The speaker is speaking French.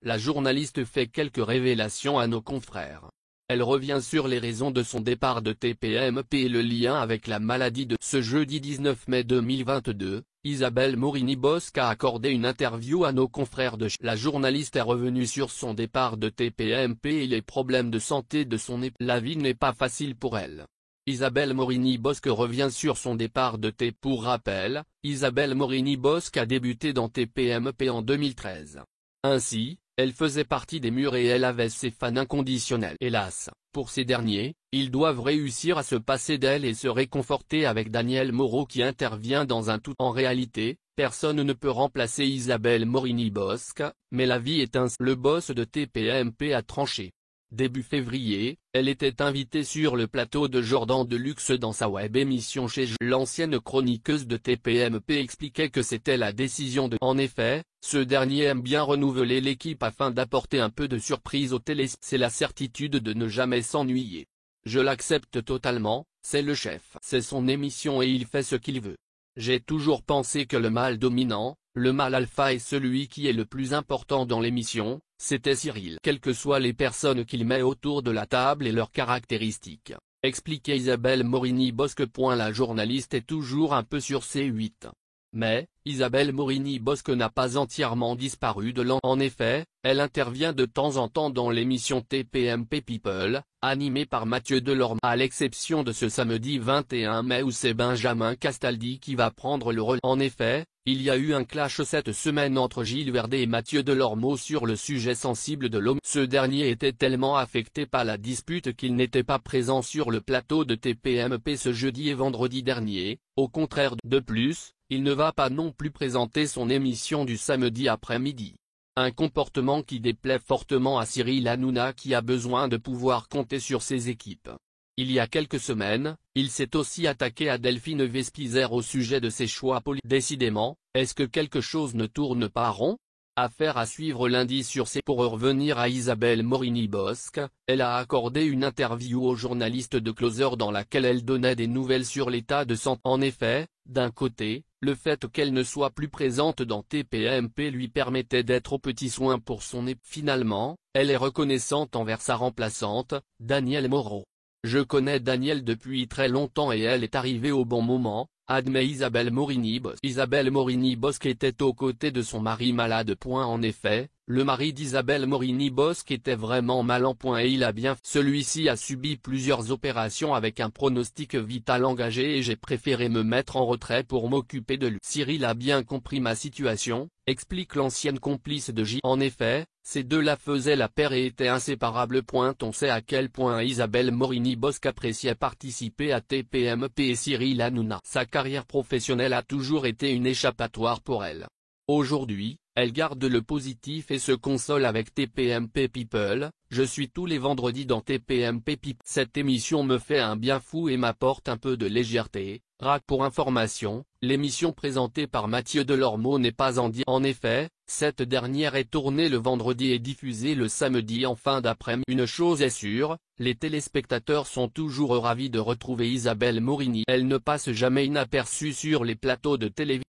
la journaliste fait quelques révélations à nos confrères. Elle revient sur les raisons de son départ de TPMP et le lien avec la maladie de ce jeudi 19 mai 2022. Isabelle Morini-Bosc a accordé une interview à nos confrères de La journaliste est revenue sur son départ de TPMP et les problèmes de santé de son époux. La vie n'est pas facile pour elle. Isabelle Morini-Bosc revient sur son départ de T. Pour rappel, Isabelle Morini-Bosc a débuté dans TPMP en 2013. Ainsi, elle faisait partie des murs et elle avait ses fans inconditionnels. Hélas, pour ces derniers, ils doivent réussir à se passer d'elle et se réconforter avec Daniel Moreau qui intervient dans un tout. En réalité, personne ne peut remplacer Isabelle Morini-Bosc, mais la vie est ainsi. Le boss de TPMP a tranché. Début février, elle était invitée sur le plateau de Jordan Deluxe dans sa web émission chez l'ancienne chroniqueuse de TPMP expliquait que c'était la décision de. En effet, ce dernier aime bien renouveler l'équipe afin d'apporter un peu de surprise aux télé. C'est la certitude de ne jamais s'ennuyer. Je l'accepte totalement, c'est le chef. C'est son émission et il fait ce qu'il veut. J'ai toujours pensé que le mâle dominant, le mâle alpha est celui qui est le plus important dans l'émission, c'était Cyril. Quelles que soient les personnes qu'il met autour de la table et leurs caractéristiques, expliquait Isabelle Morini-Bosc. La journaliste est toujours un peu sur C8. Mais, Isabelle Morini-Bosc n'a pas entièrement disparu de l'an. En effet, elle intervient de temps en temps dans l'émission TPMP People, animée par Mathieu Delorme. À l'exception de ce samedi 21 mai où c'est Benjamin Castaldi qui va prendre le rôle. En effet, il y a eu un clash cette semaine entre Gilles Verdez et Mathieu Delormeau sur le sujet sensible de l'homme. Ce dernier était tellement affecté par la dispute qu'il n'était pas présent sur le plateau de TPMP ce jeudi et vendredi dernier, au contraire. De plus, il ne va pas non plus présenter son émission du samedi après-midi. Un comportement qui déplaît fortement à Cyril Hanouna qui a besoin de pouvoir compter sur ses équipes. Il y a quelques semaines, il s'est aussi attaqué à Delphine Vespizer au sujet de ses choix politiques. Décidément, est-ce que quelque chose ne tourne pas rond? Affaire à suivre lundi sur C. Pour revenir à Isabelle Morini-Bosc, elle a accordé une interview au journaliste de Closer dans laquelle elle donnait des nouvelles sur l'état de santé. En effet, d'un côté, le fait qu'elle ne soit plus présente dans TPMP lui permettait d'être aux petits soins pour son époux. Finalement, elle est reconnaissante envers sa remplaçante, Daniel Moreau. Je connais Daniel depuis très longtemps et elle est arrivée au bon moment, admet Isabelle Morini-Bosc. Isabelle Morini-Bosc était aux côtés de son mari malade. En effet, le mari d'Isabelle Morini-Bosc était vraiment mal en point et il a bien. Celui-ci a subi plusieurs opérations avec un pronostic vital engagé et j'ai préféré me mettre en retrait pour m'occuper de lui. Cyril a bien compris ma situation, explique l'ancienne complice de J. En effet, ces deux-là faisaient la paire et étaient inséparables. On sait à quel point Isabelle Morini-Bosc appréciait participer à TPMP et Cyril Hanouna. Sa carrière professionnelle a toujours été une échappatoire pour elle. Aujourd'hui, elle garde le positif et se console avec TPMP People. Je suis tous les vendredis dans TPMP People. Cette émission me fait un bien fou et m'apporte un peu de légèreté. Pour information, l'émission présentée par Mathieu Delormeau n'est pas en direct. En effet, cette dernière est tournée le vendredi et diffusée le samedi en fin d'après-midi. Une chose est sûre, les téléspectateurs sont toujours ravis de retrouver Isabelle Morini. Elle ne passe jamais inaperçue sur les plateaux de télévision.